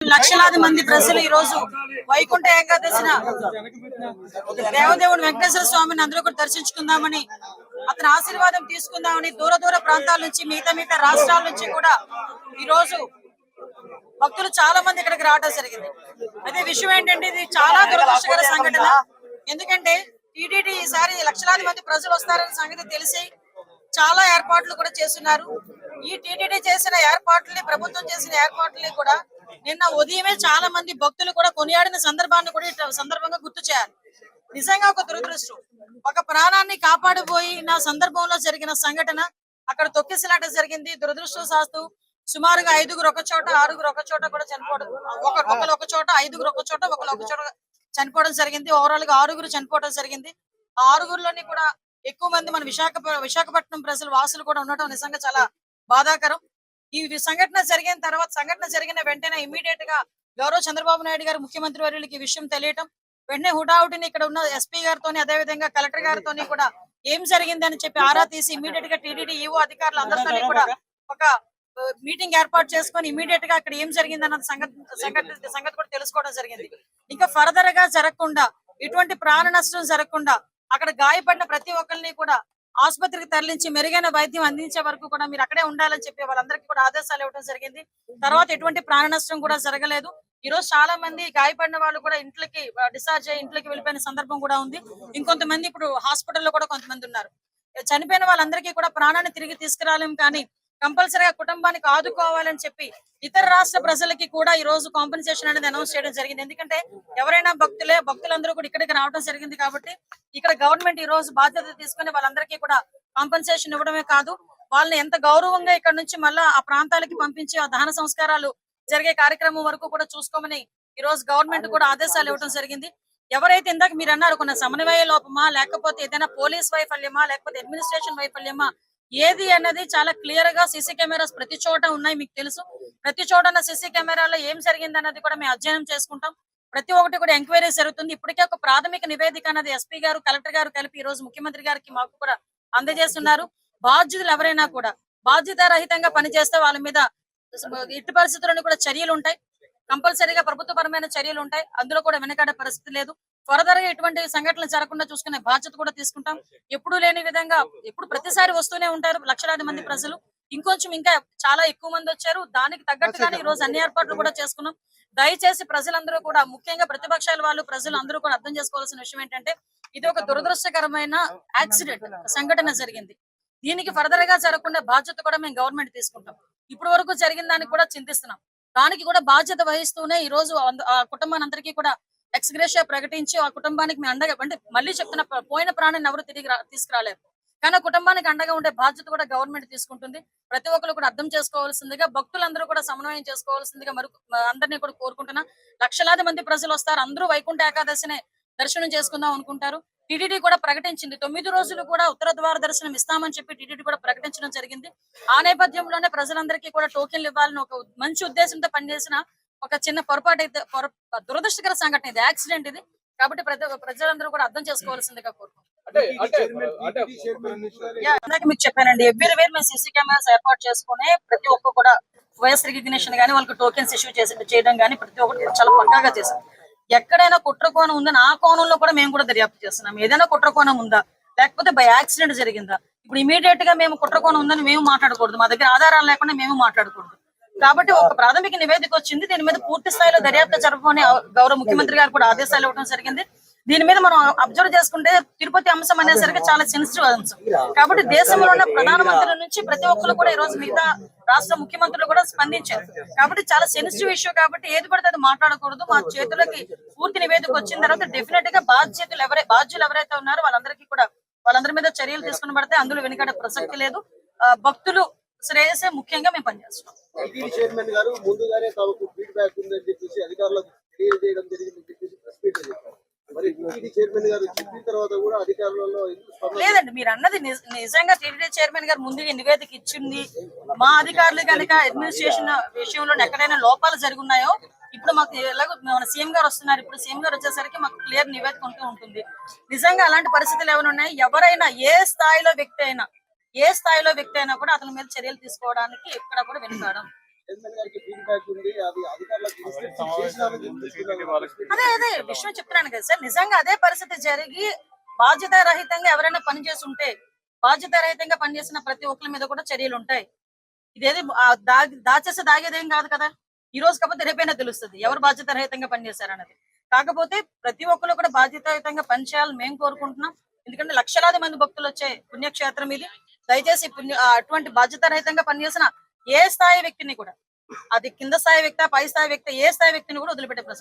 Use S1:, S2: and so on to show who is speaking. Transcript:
S1: లక్షలాది మంది ప్రజలు ఈ రోజు వైకుంఠ ఏకాదశిన దేవదేవుని వెంకటేశ్వర స్వామిని అందరూ కూడా దర్శించుకుందామని, అతని ఆశీర్వాదం తీసుకుందామని దూర దూర ప్రాంతాల నుంచి మిగతా రాష్ట్రాల నుంచి కూడా ఈ రోజు భక్తులు చాలా మంది ఇక్కడికి రావడం జరిగింది. అదే విషయం ఏంటంటే ఇది చాలా దురదృష్టకర సంఘటన. ఎందుకంటే టీటీడీ ఈసారి లక్షలాది మంది ప్రజలు వస్తారనే సంగతి తెలిసి చాలా ఏర్పాట్లు కూడా చేస్తున్నారు. ఈ టీటీడీ చేసిన ఏర్పాట్లని, ప్రభుత్వం చేసిన ఏర్పాట్లని కూడా నిన్న ఉదయమే చాలా మంది భక్తులు కూడా కొనియాడిన సందర్భాన్ని కూడా సందర్భంగా గుర్తు చేయాలి. నిజంగా ఒక దురదృష్టం. ఒక ప్రాణాన్ని కాపాడిపోయిన సందర్భంలో జరిగిన సంఘటన అక్కడ తొక్కిసలాట జరిగింది. దురదృష్టవశాత్తు సుమారుగా 5గురు ఒక చోట, 6గురు ఒక చోట కూడా చనిపోవడం, ఒకరు ఒక చోట, 5గురు ఒక చోట, ఒకరు ఒక చోట చనిపోవడం జరిగింది. ఓవరాల్ గా 6గురు చనిపోవడం జరిగింది. ఆ 6గురులోని కూడా ఎక్కువ మంది మన విశాఖపట్నం ప్రజలు వాసులు కూడా ఉండటం నిజంగా చాలా బాధాకరం. ఈ సంఘటన జరిగిన వెంటనే ఇమీడియట్ గా గౌరవ చంద్రబాబు నాయుడు గారు ముఖ్యమంత్రి వర్యులకి ఈ విషయం తెలియటం, వెంటనే హుటాహుటిని ఇక్కడ ఉన్న ఎస్పీ గారితోని, అదే విధంగా కలెక్టర్ గారితోని కూడా ఏం జరిగింది అని చెప్పి ఆరా తీసి ఇమీడియట్ గా టీటీడీ ఈవో అధికారులు అందరితో కూడా ఒక మీటింగ్ ఏర్పాటు చేసుకొని ఇమీడియట్ గా అక్కడ ఏం జరిగింది అన్న సంగతి కూడా తెలుసుకోవడం జరిగింది. ఇంకా ఫర్దర్ గా జరగకుండా, ఇటువంటి ప్రాణ నష్టం జరగకుండా అక్కడ గాయపడిన ప్రతి ఒక్కరిని కూడా ఆసుపత్రికి తరలించి మెరుగైన వైద్యం అందించే వరకు కూడా మీరు అక్కడే ఉండాలని చెప్పి వాళ్ళందరికీ కూడా ఆదేశాలు ఇవ్వడం జరిగింది. తర్వాత ఎటువంటి ప్రాణ నష్టం కూడా జరగలేదు. ఈ రోజు చాలా మంది గాయపడిన వాళ్ళు కూడా ఇంట్లోకి డిశ్చార్జ్ అయ్యి ఇంట్లోకి వెళ్ళిపోయిన సందర్భం కూడా ఉంది. ఇంకొంతమంది ఇప్పుడు హాస్పిటల్లో కూడా కొంతమంది ఉన్నారు. చనిపోయిన వాళ్ళందరికీ కూడా ప్రాణాన్ని తిరిగి తీసుకురాలేం, కానీ కంపల్సరీగా కుటుంబానికి ఆదుకోవాలని చెప్పి ఇతర రాష్ట్ర ప్రజలకి కూడా ఈ రోజు కాంపెన్సేషన్ అనేది అనౌన్స్ చేయడం జరిగింది. ఎందుకంటే ఎవరైనా భక్తులందరూ కూడా ఇక్కడికి రావడం జరిగింది కాబట్టి ఇక్కడ గవర్నమెంట్ ఈ రోజు బాధ్యత తీసుకుని వాళ్ళందరికీ కూడా కాంపెన్సేషన్ ఇవ్వడమే కాదు, వాళ్ళని ఎంత గౌరవంగా ఇక్కడ నుంచి మళ్ళా ఆ ప్రాంతాలకి పంపించి ఆ దహన సంస్కారాలు జరిగే కార్యక్రమం వరకు కూడా చూసుకోమని ఈ రోజు గవర్నమెంట్ కూడా ఆదేశాలు ఇవ్వడం జరిగింది. ఎవరైతే ఇందాక మీరు అన్నారు కొన్ని సమన్వయ లోపమా, లేకపోతే ఏదైనా పోలీస్ వైఫల్యమా, లేకపోతే అడ్మినిస్ట్రేషన్ వైఫల్యమా, ఏది అన్నది చాలా క్లియర్ గా సీసీ కెమెరాస్ ప్రతి చోట ఉన్నాయి. మీకు తెలుసు, ప్రతి చోట ఉన్న సీసీ కెమెరాలో ఏం జరిగింది అన్నది కూడా మేము అధ్యయనం చేసుకుంటాం. ప్రతి ఒక్కటి కూడా ఎంక్వైరీ జరుగుతుంది. ఇప్పటికే ఒక ప్రాథమిక నివేదిక అన్నది ఎస్పీ గారు, కలెక్టర్ గారు కలిపి ఈ రోజు ముఖ్యమంత్రి గారికి మాకు కూడా అందజేస్తున్నారు. బాధ్యులు ఎవరైనా కూడా బాధ్యతారహితంగా పనిచేస్తే వాళ్ళ మీద ఇట్టి పరిస్థితులను కూడా చర్యలు ఉంటాయి. కంపల్సరీగా ప్రభుత్వపరమైన చర్యలు ఉంటాయి. అందులో కూడా వెనకాడే పరిస్థితి లేదు. ఫర్దర్ గా ఇటువంటి సంఘటనలు జరగకుండా చూసుకునే బాధ్యత కూడా తీసుకుంటాం. ఎప్పుడు లేని విధంగా ఎప్పుడు ప్రతిసారి వస్తూనే ఉంటారు లక్షలాది మంది ప్రజలు. ఇంకొంచెం ఇంకా చాలా ఎక్కువ మంది వచ్చారు. దానికి తగ్గట్టుగానే ఈ రోజు అన్ని ఏర్పాట్లు కూడా చేసుకున్నాం. దయచేసి ప్రజలందరూ కూడా, ముఖ్యంగా ప్రతిపక్షాల వాళ్ళు, ప్రజలు అందరూ కూడా అర్థం చేసుకోవాల్సిన విషయం ఏంటంటే ఇది ఒక దురదృష్టకరమైన యాక్సిడెంట్ సంఘటన జరిగింది. దీనికి ఫర్దర్ గా జరగకుండా బాధ్యత కూడా మేము గవర్నమెంట్ తీసుకుంటాం. ఇప్పటి వరకు జరిగిన దానికి కూడా చింతిస్తున్నాం. దానికి కూడా బాధ్యత వహిస్తూనే ఈ రోజు ఆ కుటుంబానందరికీ కూడా ఎక్స్గ్రేషియా ప్రకటించి ఆ కుటుంబానికి మేము అండగా, అంటే మళ్ళీ చెప్తున్న, పోయిన ప్రాణాన్ని ఎవరు తిరిగి తీసుకురాలేరు, కానీ కుటుంబానికి అండగా ఉండే బాధ్యత కూడా గవర్నమెంట్ తీసుకుంటుంది. ప్రతి ఒక్కరు కూడా అర్థం చేసుకోవాల్సిందిగా, భక్తులందరూ కూడా సమన్వయం చేసుకోవాల్సిందిగా అందరినీ కూడా కోరుకుంటున్నా. లక్షలాది మంది ప్రజలు వస్తారు. అందరూ వైకుంఠ ఏకాదశిని దర్శనం చేసుకుందాం అనుకుంటారు. టీటీడీ కూడా ప్రకటించింది 9 రోజులు కూడా ఉత్తర ద్వార దర్శనం ఇస్తామని చెప్పి టీటీడీ కూడా ప్రకటించడం జరిగింది. ఆ నేపథ్యంలోనే ప్రజలందరికీ కూడా టోకెన్లు ఇవ్వాలని ఒక మంచి ఉద్దేశంతో పనిచేసిన ఒక చిన్న పొరపాటు అయితే, దురదృష్టకర సంఘటన ఇది, యాక్సిడెంట్ ఇది. కాబట్టి ప్రజలందరూ కూడా అర్థం చేసుకోవాల్సిందిగా కోరుకుంటున్నాం. మీకు చెప్పానండి, ఎవ్రీ వేర్ మేము సీసీ కెమెరాస్ ఏర్పాటు చేసుకునే ప్రతి ఒక్క కూడా వాయిస్ రికగ్నిషన్ గానీ, వాళ్ళకి టోకెన్స్ ఇష్యూ చేయడం గానీ ప్రతి ఒక్కటి చాలా పక్కాగా చేశాం. ఎక్కడైనా కుట్రకోణం ఉందని ఆ కోణంలో కూడా మేము కూడా దర్యాప్తు చేస్తున్నాం. ఏదైనా కుట్రకోణం ఉందా, లేకపోతే బై యాక్సిడెంట్ జరిగిందా, ఇప్పుడు ఇమీడియట్ గా మేము కుట్రకోణం ఉందని మేము మాట్లాడకూడదు, మా దగ్గర ఆధారాలు లేకుండా మేము మాట్లాడకూడదు. కాబట్టి ఒక ప్రాథమిక నివేదిక వచ్చింది. దీని మీద పూర్తి స్థాయిలో దర్యాప్తు జరపమని గౌరవ ముఖ్యమంత్రి గారు కూడా ఆదేశాలు ఇవ్వడం జరిగింది. దీని మీద మనం అబ్జర్వ్ చేసుకుంటే తిరుపతి అంశం అనేసరికి చాలా సెన్సిటివ్ అంశం. కాబట్టి దేశంలో ఉన్న ప్రధానమంత్రుల నుంచి ప్రతి ఒక్కరు కూడా ఈ రోజు మిగతా రాష్ట్ర ముఖ్యమంత్రులు కూడా స్పందించారు. కాబట్టి చాలా సెన్సిటివ్ ఇష్యూ. కాబట్టి ఏది పడితే అది మాట్లాడకూడదు. మా చేతులకి పూర్తి నివేదిక వచ్చిన తర్వాత డెఫినెట్ గా బాధ్యులు ఎవరైతే ఉన్నారో వాళ్ళందరి మీద చర్యలు తీసుకుని పడితే అందులో వెనుకడే ప్రసక్తి లేదు. భక్తులు శ్రేయసే ముఖ్యంగా మేము పనిచేస్తున్నాం. లేదండి, మీరు అన్నది నిజంగా టీటీడీ చైర్మన్ గారు ముందుగా నివేదిక ఇచ్చింది. మా అధికారులు కనుక అడ్మినిస్ట్రేషన్ విషయంలో ఎక్కడైనా లోపాలు జరుగున్నాయో, ఇప్పుడు మాకు ఎలాగో మన సీఎం గారు వస్తున్నారు, ఇప్పుడు సీఎం గారు వచ్చేసరికి మాకు క్లియర్ నివేదిక ఉంటూ ఉంటుంది. నిజంగా అలాంటి పరిస్థితులు ఏమైనా ఉన్నాయి, ఎవరైనా ఏ స్థాయిలో వ్యక్తి అయినా కూడా అతని మీద చర్యలు తీసుకోవడానికి ఎక్కడ కూడా వెనుకాడం.
S2: చైర్మన్ గారికి ఫీడ్బ్యాక్ ఉంది, అది అధికారులకు ఇన్స్ట్రక్షన్ చేసినారని చెప్తున్నారు.
S1: అదే విషయం చెప్తున్నాను కదా సార్. నిజంగా అదే పరిస్థితి జరిగి బాధ్యత రహితంగా ఎవరైనా పనిచేసి ఉంటే, బాధ్యత రహితంగా పనిచేసిన ప్రతి ఒక్కరి మీద కూడా చర్యలు ఉంటాయి. ఇదేది దాచేసి దాగేదేం కాదు కదా. ఈ రోజు కాకపోతే రేపైనా తెలుస్తుంది ఎవరు బాధ్యత రహితంగా పనిచేశారన్నది. కాకపోతే ప్రతి ఒక్కరు కూడా బాధ్యతాయుతంగా పనిచేయాలని మేము కోరుకుంటున్నాం. ఎందుకంటే లక్షలాది మంది భక్తులు వచ్చే పుణ్యక్షేత్రం ఇది. దయచేసి అటువంటి బాధ్యత రహితంగా పనిచేసిన ఏ స్థాయి వ్యక్తిని కూడా, అది కింద స్థాయి వ్యక్తి, పై స్థాయి వ్యక్తి, ఏ స్థాయి వ్యక్తిని కూడా వదిలిపెట్టే ప్రసక్తి